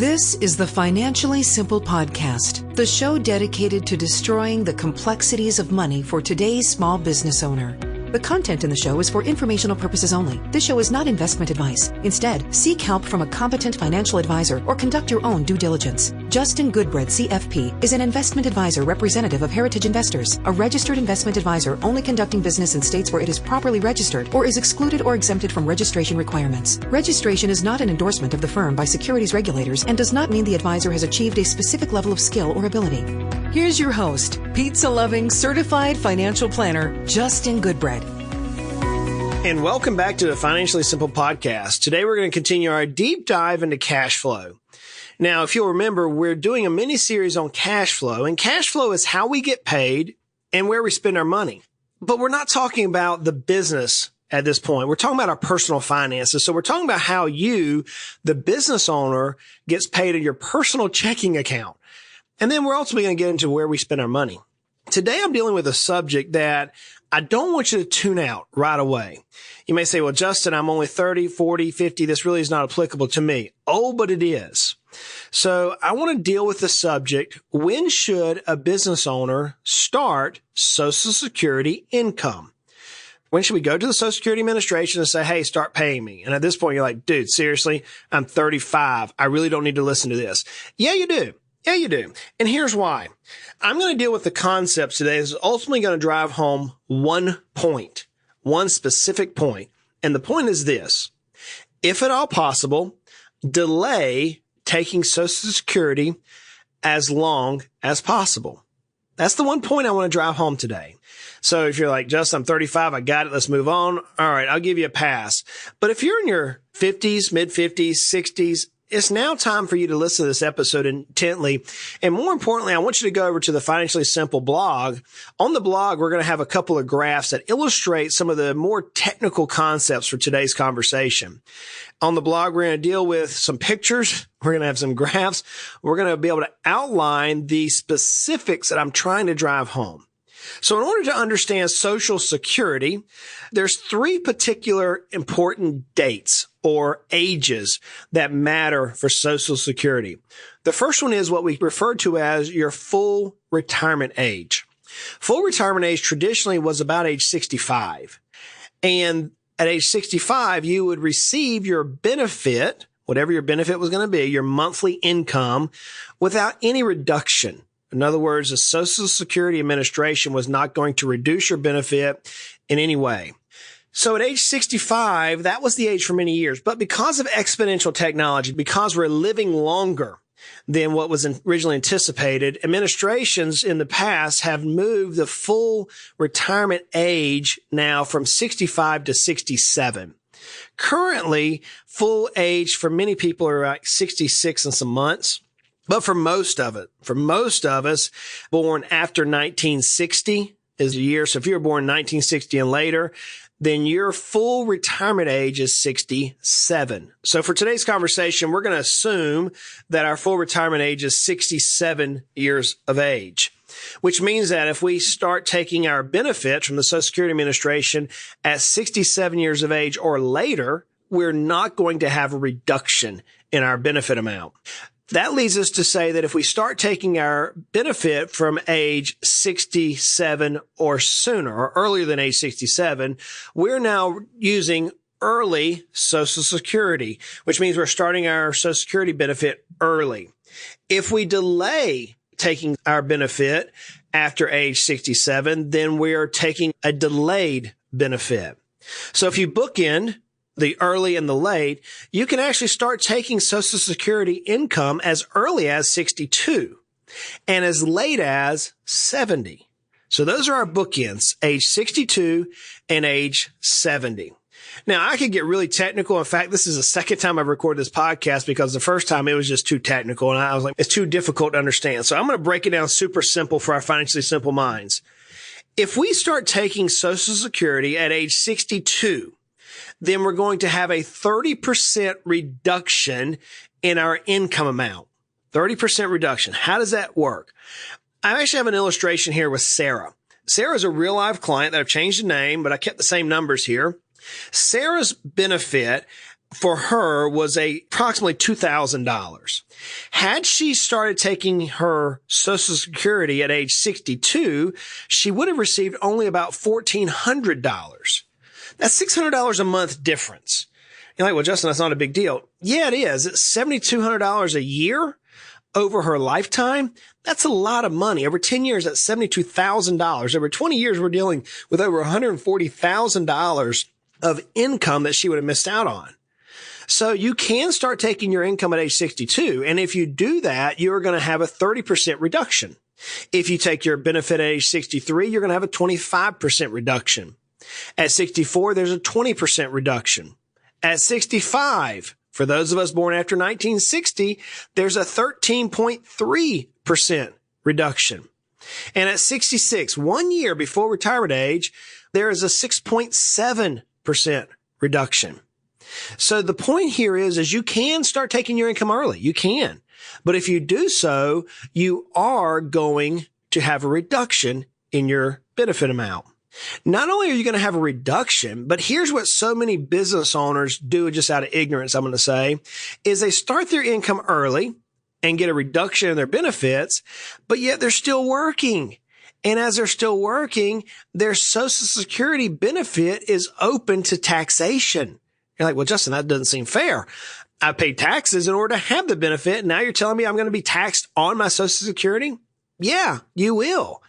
This is the Financially Simple Podcast, the show dedicated to destroying the complexities of money for today's small business owner. The content in the show is for informational purposes only. This show is not investment advice. Instead, seek help from a competent financial advisor or conduct your own due diligence. Justin Goodbread, CFP, is an investment advisor representative of Heritage Investors, a registered investment advisor only conducting business in states where it is properly registered or is excluded or exempted from registration requirements. Registration is not an endorsement of the firm by securities regulators and does not mean the advisor has achieved a specific level of skill or ability. Here's your host, pizza-loving, certified financial planner, Justin Goodbread. And welcome back to the Financially Simple Podcast. Today we're going to continue our deep dive into cash flow. Now, if you'll remember, we're doing a mini series on cash flow, and cash flow is how we get paid and where we spend our money. But we're not talking about the business at this point. We're talking about our personal finances. So we're talking about how you, the business owner, gets paid in your personal checking account. And then we're ultimately going to get into where we spend our money. Today, I'm dealing with a subject that I don't want you to tune out right away. You may say, well, Justin, I'm only 30, 40, 50. This really is not applicable to me. Oh, but it is. So I want to deal with the subject. When should a business owner start Social Security income? When should we go to the Social Security Administration and say, hey, start paying me? And at this point, you're like, dude, seriously, I'm 35. I really don't need to listen to this. Yeah, you do. Yeah, you do. And here's why. I'm going to deal with the concepts today. This is ultimately going to drive home one point, one specific point. And the point is this. If at all possible, delay taking Social Security as long as possible. That's the one point I want to drive home today. So if you're like, Justin, I'm 35, I got it, let's move on. All right, I'll give you a pass. But if you're in your 50s, mid-50s, 60s, it's now time for you to listen to this episode intently. And more importantly, I want you to go over to the Financially Simple blog. On the blog, we're going to have a couple of graphs that illustrate some of the more technical concepts for today's conversation. On the blog, we're going to deal with some pictures. We're going to have some graphs. We're going to be able to outline the specifics that I'm trying to drive home. So in order to understand Social Security, there's three particular important dates or ages that matter for Social Security. The first one is what we refer to as your full retirement age. Full retirement age traditionally was about age 65. And at age 65, you would receive your benefit, whatever your benefit was going to be, your monthly income, without any reduction. In other words, the Social Security Administration was not going to reduce your benefit in any way. So at age 65, that was the age for many years. But because of exponential technology, because we're living longer than what was originally anticipated, administrations in the past have moved the full retirement age now from 65 to 67. Currently, full age for many people are like 66 and some months. But for most of us born after 1960 is the year. So if you were born in 1960 and later, then your full retirement age is 67. So for today's conversation, we're going to assume that our full retirement age is 67 years of age, which means that if we start taking our benefits from the Social Security Administration at 67 years of age or later, we're not going to have a reduction in our benefit amount. That leads us to say that if we start taking our benefit from age 67 or sooner, or earlier than age 67, we're now using early Social Security, which means we're starting our Social Security benefit early. If we delay taking our benefit after age 67, then we're taking a delayed benefit. So if you bookend the early and the late, you can actually start taking Social Security income as early as 62 and as late as 70. So those are our bookends, age 62 and age 70. Now, I could get really technical. In fact, this is the second time I've recorded this podcast because the first time it was just too technical and I was like, it's too difficult to understand. So I'm going to break it down super simple for our financially simple minds. If we start taking Social Security at age 62, then we're going to have a 30% reduction in our income amount. 30% reduction. How does that work? I actually have an illustration here with Sarah. Sarah's a real live client that I've changed the name, but I kept the same numbers here. Sarah's benefit for her was approximately $2,000. Had she started taking her Social Security at age 62, she would have received only about $1,400. That's $600 a month difference. You're like, well, Justin, that's not a big deal. Yeah, it is. It's $7,200 a year over her lifetime. That's a lot of money. Over 10 years, that's $72,000. Over 20 years, we're dealing with over $140,000 of income that she would have missed out on. So you can start taking your income at age 62. And if you do that, you're going to have a 30% reduction. If you take your benefit at age 63, you're going to have a 25% reduction. At 64, there's a 20% reduction. At 65, for those of us born after 1960, there's a 13.3% reduction. And at 66, 1 year before retirement age, there is a 6.7% reduction. So the point here is you can start taking your income early. You can. But if you do so, you are going to have a reduction in your benefit amount. Not only are you going to have a reduction, but here's what so many business owners do just out of ignorance, I'm going to say, is they start their income early and get a reduction in their benefits, but yet they're still working. And as they're still working, their Social Security benefit is open to taxation. You're like, well, Justin, that doesn't seem fair. I paid taxes in order to have the benefit. Now you're telling me I'm going to be taxed on my Social Security? Yeah, you will.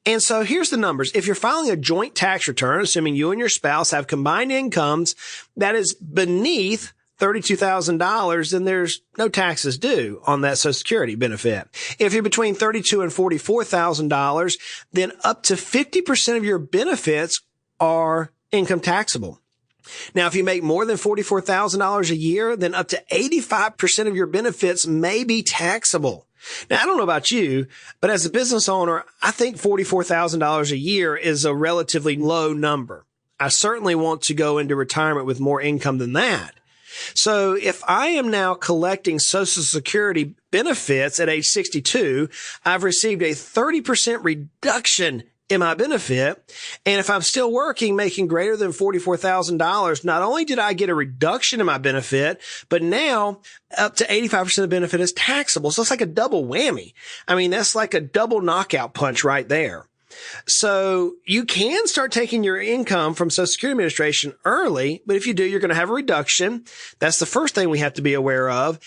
And so here's the numbers. If you're filing a joint tax return, assuming you and your spouse have combined incomes that is beneath $32,000, then there's no taxes due on that Social Security benefit. If you're between $32,000 and $44,000, then up to 50% of your benefits are income taxable. Now, if you make more than $44,000 a year, then up to 85% of your benefits may be taxable. Now, I don't know about you, but as a business owner, I think $44,000 a year is a relatively low number. I certainly want to go into retirement with more income than that. So if I am now collecting Social Security benefits at age 62, I've received a 30% reduction in my benefit. And if I'm still working, making greater than $44,000, not only did I get a reduction in my benefit, but now up to 85% of the benefit is taxable. So it's like a double whammy. I mean, that's like a double knockout punch right there. So you can start taking your income from Social Security Administration early, but if you do, you're going to have a reduction. That's the first thing we have to be aware of.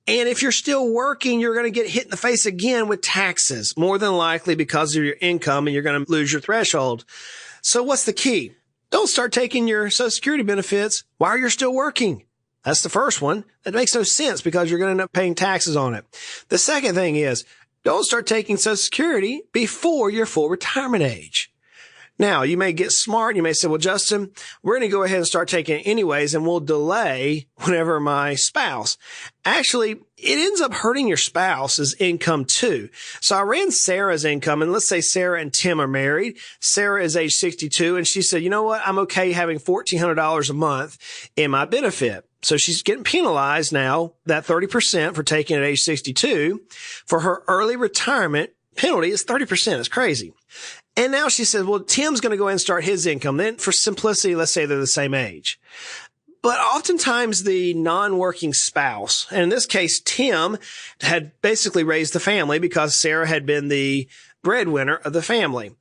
And if you're still working, you're going to get hit in the face again with taxes, more than likely because of your income, and you're going to lose your threshold. So what's the key? Don't start taking your Social Security benefits while you're still working. That's the first one. That makes no sense because you're going to end up paying taxes on it. The second thing is don't start taking Social Security before your full retirement age. Now, you may get smart. You may say, well, Justin, we're going to go ahead and start taking it anyways, and we'll delay whenever my spouse. Actually, it ends up hurting your spouse's income too. So I ran Sarah's income, and let's say Sarah and Tim are married. Sarah is age 62, and she said, you know what? I'm okay having $1,400 a month in my benefit. So she's getting penalized now, that 30% for taking it at age 62. For her early retirement penalty is 30%. It's crazy. And now she says, well, Tim's going to go ahead and start his income. Then for simplicity, let's say they're the same age. But oftentimes the non-working spouse, and in this case, Tim had basically raised the family because Sarah had been the breadwinner of the family.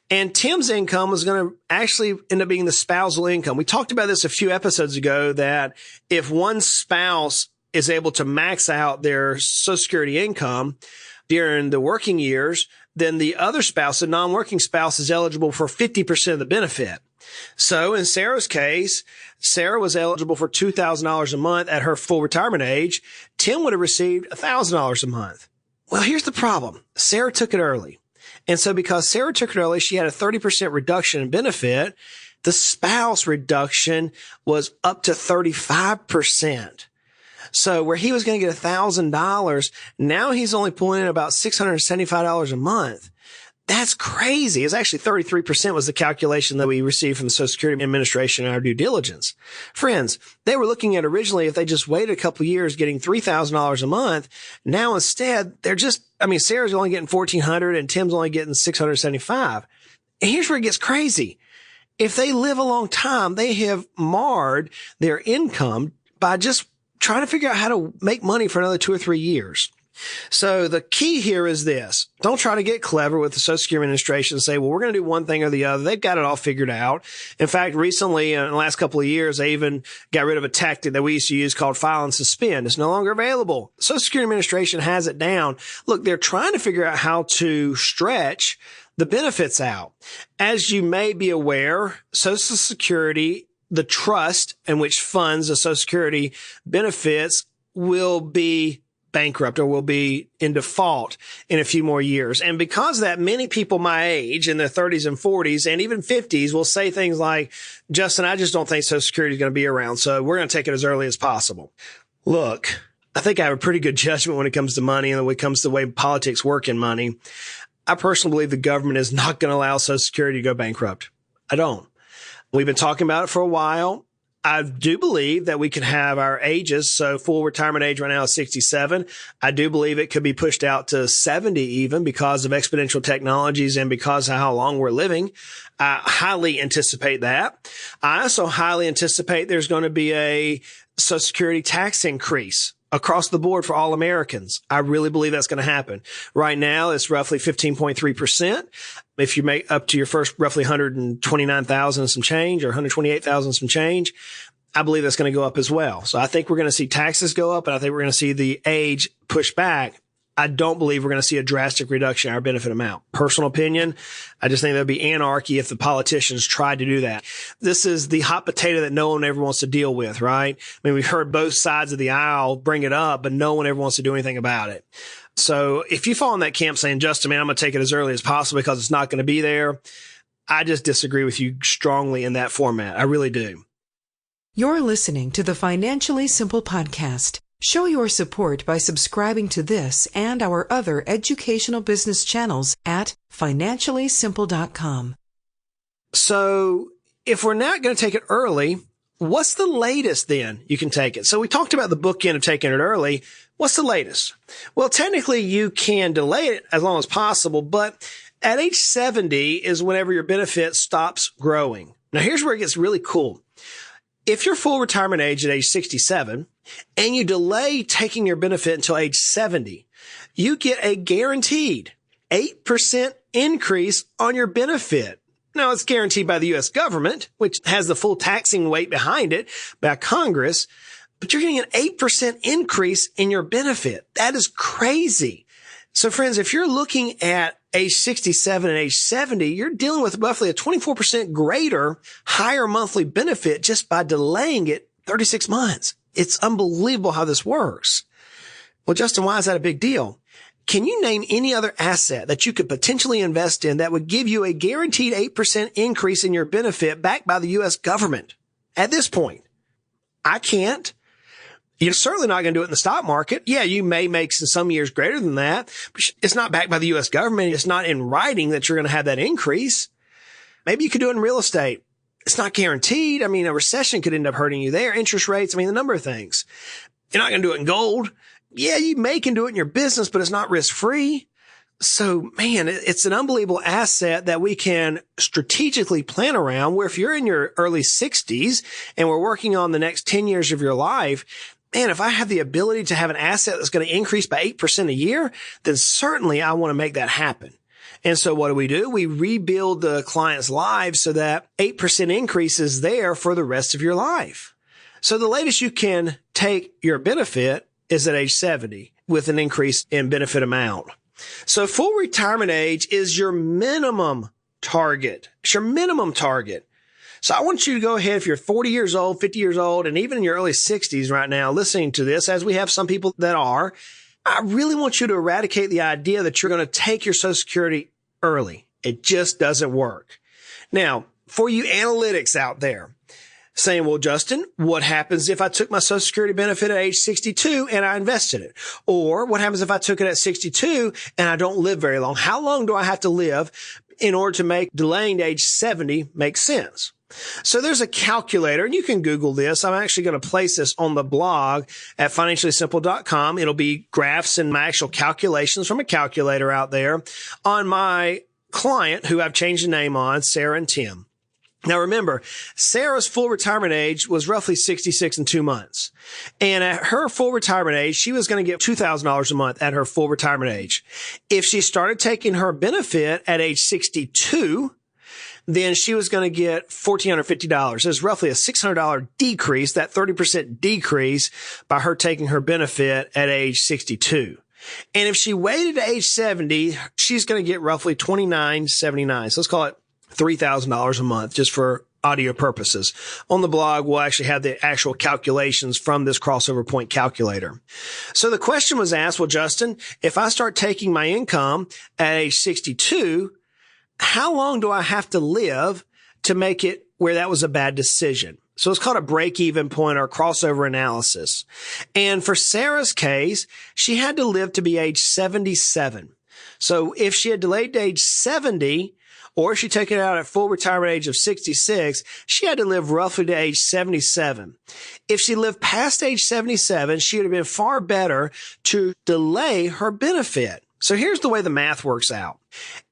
And Tim's income was going to actually end up being the spousal income. We talked about this a few episodes ago, that if one spouse is able to max out their Social Security income during the working years, then the other spouse, the non-working spouse, is eligible for 50% of the benefit. So in Sarah's case, Sarah was eligible for $2,000 a month at her full retirement age. Tim would have received $1,000 a month. Well, here's the problem. Sarah took it early. And so because Sarah took it early, she had a 30% reduction in benefit. The spouse reduction was up to 35%. So where he was going to get $1,000, now he's only pulling in about $675 a month. That's crazy. It's actually 33% was the calculation that we received from the Social Security Administration in our due diligence. Friends, they were looking at originally if they just waited a couple of years getting $3,000 a month. Now instead, Sarah's only getting $1,400 and Tim's only getting $675. And here's where it gets crazy. If they live a long time, they have marred their income by just trying to figure out how to make money for another 2 or 3 years. So the key here is this. Don't try to get clever with the Social Security Administration and say, well, we're going to do one thing or the other. They've got it all figured out. In fact, recently, in the last couple of years, they even got rid of a tactic that we used to use called file and suspend. It's no longer available. The Social Security Administration has it down. Look, they're trying to figure out how to stretch the benefits out. As you may be aware, Social Security, the trust in which funds the Social Security benefits, will be bankrupt or will be in default in a few more years. And because of that, many people my age in their 30s and 40s and even 50s will say things like, Justin, I just don't think Social Security is going to be around, so we're going to take it as early as possible. Look, I think I have a pretty good judgment when it comes to money and when it comes to the way politics work in money. I personally believe the government is not going to allow Social Security to go bankrupt. I don't. We've been talking about it for a while. I do believe that we can have our ages. So full retirement age right now is 67. I do believe it could be pushed out to 70 even because of exponential technologies and because of how long we're living. I highly anticipate that. I also highly anticipate there's going to be a Social Security tax increase across the board for all Americans. I really believe that's going to happen. Right now, it's roughly 15.3%. If you make up to your first roughly 129,000 some change or 128,000 some change, I believe that's going to go up as well. So I think we're going to see taxes go up, and I think we're going to see the age push back. I don't believe we're going to see a drastic reduction in our benefit amount. Personal opinion, I just think there'll be anarchy if the politicians tried to do that. This is the hot potato that no one ever wants to deal with, right? I mean, we've heard both sides of the aisle bring it up, but no one ever wants to do anything about it. So if you fall in that camp saying, Justin, man, I'm going to take it as early as possible because it's not going to be there, I just disagree with you strongly in that format. I really do. You're listening to the Financially Simple Podcast. Show your support by subscribing to this and our other educational business channels at financiallysimple.com. So if we're not going to take it early, what's the latest then you can take it? So we talked about the bookend of taking it early. What's the latest? Well, technically you can delay it as long as possible, but at age 70 is whenever your benefit stops growing. Now here's where it gets really cool. If you're full retirement age at age 67 and you delay taking your benefit until age 70, you get a guaranteed 8% increase on your benefit. Now, it's guaranteed by the U.S. government, which has the full taxing weight behind it by Congress, but you're getting an 8% increase in your benefit. That is crazy. So friends, if you're looking at age 67 and age 70, you're dealing with roughly a 24% greater, higher monthly benefit just by delaying it 36 months. It's unbelievable how this works. Well, Justin, why is that a big deal? Can you name any other asset that you could potentially invest in that would give you a guaranteed 8% increase in your benefit backed by the U.S. government at this point? I can't. You're certainly not going to do it in the stock market. Yeah, you may make some years greater than that, but it's not backed by the U.S. government. It's not in writing that you're going to have that increase. Maybe you could do it in real estate. It's not guaranteed. I mean, a recession could end up hurting you there. Interest rates. I mean, a number of things. You're not going to do it in gold. Yeah, you can do it in your business, but it's not risk free. So man, it's an unbelievable asset that we can strategically plan around, where if you're in your early 60s and we're working on the next 10 years of your life, man, if I have the ability to have an asset that's going to increase by 8% a year, then certainly I want to make that happen. And so what do? We rebuild the client's lives so that 8% increase is there for the rest of your life. So the latest you can take your benefit is at age 70 with an increase in benefit amount. So full retirement age is your minimum target. It's your minimum target. So I want you to go ahead, if you're 40 years old, 50 years old, and even in your early 60s right now, listening to this, as we have some people that are, I really want you to eradicate the idea that you're going to take your Social Security early. It just doesn't work. Now, for you analytics out there saying, well, Justin, what happens if I took my Social Security benefit at age 62 and I invested it? Or what happens if I took it at 62 and I don't live very long? How long do I have to live in order to make delaying to age 70 make sense? So there's a calculator, and you can Google this. I'm actually going to place this on the blog at financiallysimple.com. It'll be graphs and my actual calculations from a calculator out there on my client who I've changed the name on, Sarah and Tim. Now remember, Sarah's full retirement age was roughly 66 and 2 months. And at her full retirement age, she was going to get $2,000 a month at her full retirement age. If she started taking her benefit at age 62, then she was going to get $1,450. There's roughly a $600 decrease, that 30% decrease by her taking her benefit at age 62. And if she waited to age 70, she's going to get roughly $2,979. So let's call it $3,000 a month just for audio purposes. On the blog, we'll actually have the actual calculations from this crossover point calculator. So the question was asked, well, Justin, if I start taking my income at age 62, how long do I have to live to make it where that was a bad decision? So it's called a break-even point or crossover analysis. And for Sarah's case, she had to live to be age 77. So if she had delayed to age 70, or if she took it out at full retirement age of 66, she had to live roughly to age 77. If she lived past age 77, she would have been far better to delay her benefit. So here's the way the math works out.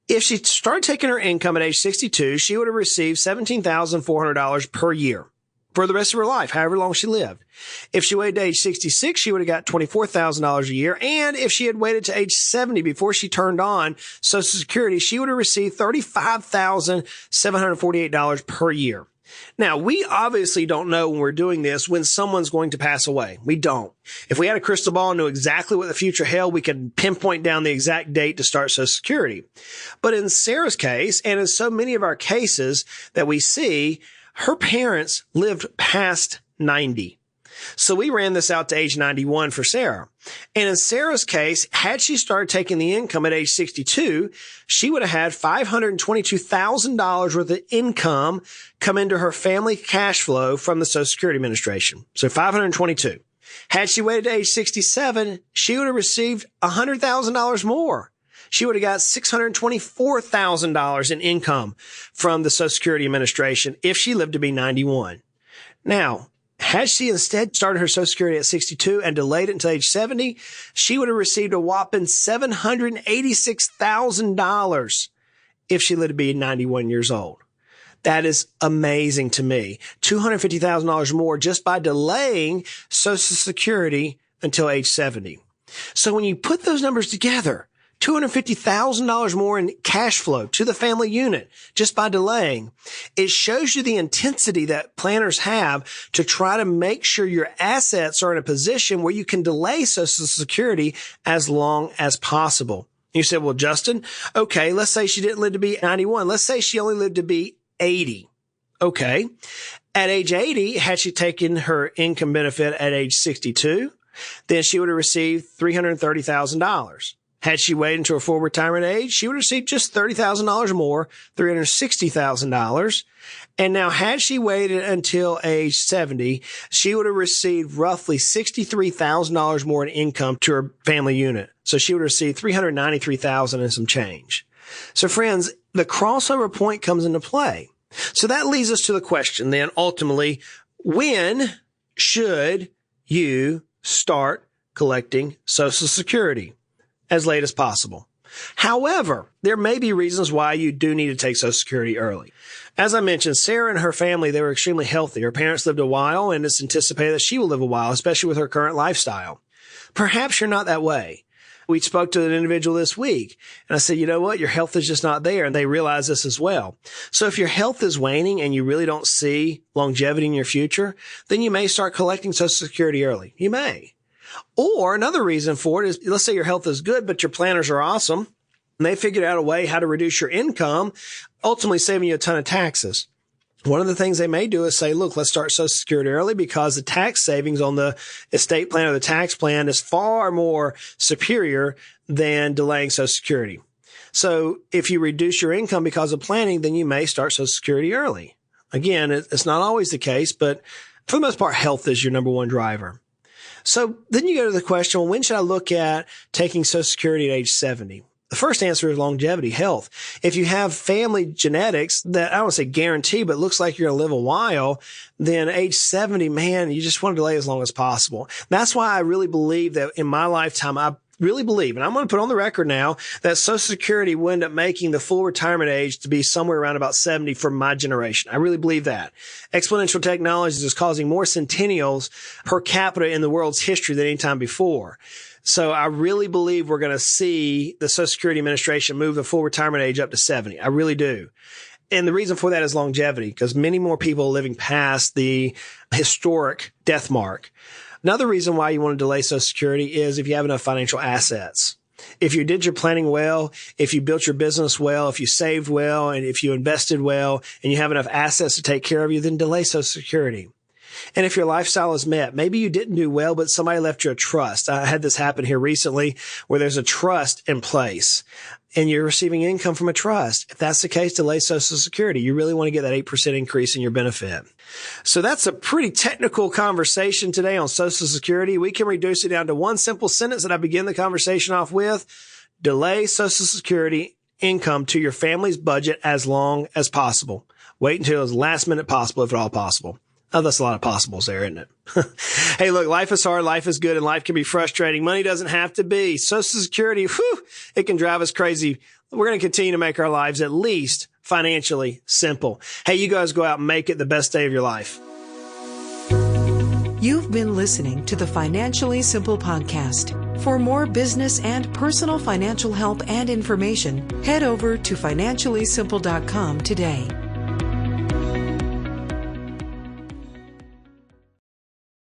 If she started taking her income at age 62, she would have received $17,400 per year for the rest of her life, however long she lived. If she waited to age 66, she would have got $24,000 a year. And if she had waited to age 70 before she turned on Social Security, she would have received $35,748 per year. Now, we obviously don't know when we're doing this when someone's going to pass away. We don't. If we had a crystal ball and knew exactly what the future held, we could pinpoint down the exact date to start Social Security. But in Sarah's case, and in so many of our cases that we see, her parents lived past 90. So we ran this out to age 91 for Sarah. And in Sarah's case, had she started taking the income at age 62, she would have had $522,000 worth of income come into her family cash flow from the Social Security Administration. So 522. Had she waited to age 67, she would have received $100,000 more. She would have got $624,000 in income from the Social Security Administration if she lived to be 91. Now, had she instead started her Social Security at 62 and delayed it until age 70, she would have received a whopping $786,000 if she lived to be 91 years old. That is amazing to me. $250,000 more just by delaying Social Security until age 70. So when you put those numbers together, $250,000 more in cash flow to the family unit just by delaying. It shows you the intensity that planners have to try to make sure your assets are in a position where you can delay Social Security as long as possible. You said, well, Justin, okay, let's say she didn't live to be 91. Let's say she only lived to be 80. Okay. At age 80, had she taken her income benefit at age 62, then she would have received $330,000. Had she waited until her full retirement age, she would receive just $30,000 more, $360,000. And now, had she waited until age 70, she would have received roughly $63,000 more in income to her family unit. So she would receive $393,000 and some change. So friends, the crossover point comes into play. So that leads us to the question then, ultimately, when should you start collecting Social Security? As late as possible. However, there may be reasons why you do need to take Social Security early. As I mentioned, Sarah and her family, they were extremely healthy. Her parents lived a while, and it's anticipated that she will live a while, especially with her current lifestyle. Perhaps you're not that way. We spoke to an individual this week, and I said, you know what? Your health is just not there, and they realize this as well. So if your health is waning and you really don't see longevity in your future, then you may start collecting Social Security early. You may. Or another reason for it is, let's say your health is good, but your planners are awesome, and they figured out a way how to reduce your income, ultimately saving you a ton of taxes. One of the things they may do is say, look, let's start Social Security early because the tax savings on the estate plan or the tax plan is far more superior than delaying Social Security. So if you reduce your income because of planning, then you may start Social Security early. Again, it's not always the case, but for the most part, health is your number one driver. So then you go to the question, well, when should I look at taking Social Security at age 70? The first answer is longevity, health. If you have family genetics that I don't want to say guarantee, but looks like you're going to live a while, then age 70, man, you just want to delay as long as possible. That's why I really believe that in my lifetime, I really believe, and I'm going to put on the record now, that Social Security will end up making the full retirement age to be somewhere around about 70 for my generation. I really believe that. Exponential technology is causing more centennials per capita in the world's history than any time before. So I really believe we're going to see the Social Security Administration move the full retirement age up to 70. I really do. And the reason for that is longevity, because many more people are living past the historic death mark. Another reason why you want to delay Social Security is if you have enough financial assets. If you did your planning well, if you built your business well, if you saved well, and if you invested well, and you have enough assets to take care of you, then delay Social Security. And if your lifestyle is met, maybe you didn't do well, but somebody left you a trust. I had this happen here recently where there's a trust in place and you're receiving income from a trust. If that's the case, delay Social Security. You really want to get that 8% increase in your benefit. So that's a pretty technical conversation today on Social Security. We can reduce it down to one simple sentence that I begin the conversation off with. Delay Social Security income to your family's budget as long as possible. Wait until the last minute possible, if at all possible. Oh, that's a lot of possibles there, isn't it? Hey, look, life is hard, life is good, and life can be frustrating. Money doesn't have to be. Social Security, it can drive us crazy. We're going to continue to make our lives at least financially simple. Hey, you guys go out and make it the best day of your life. You've been listening to the Financially Simple Podcast. For more business and personal financial help and information, head over to financiallysimple.com today.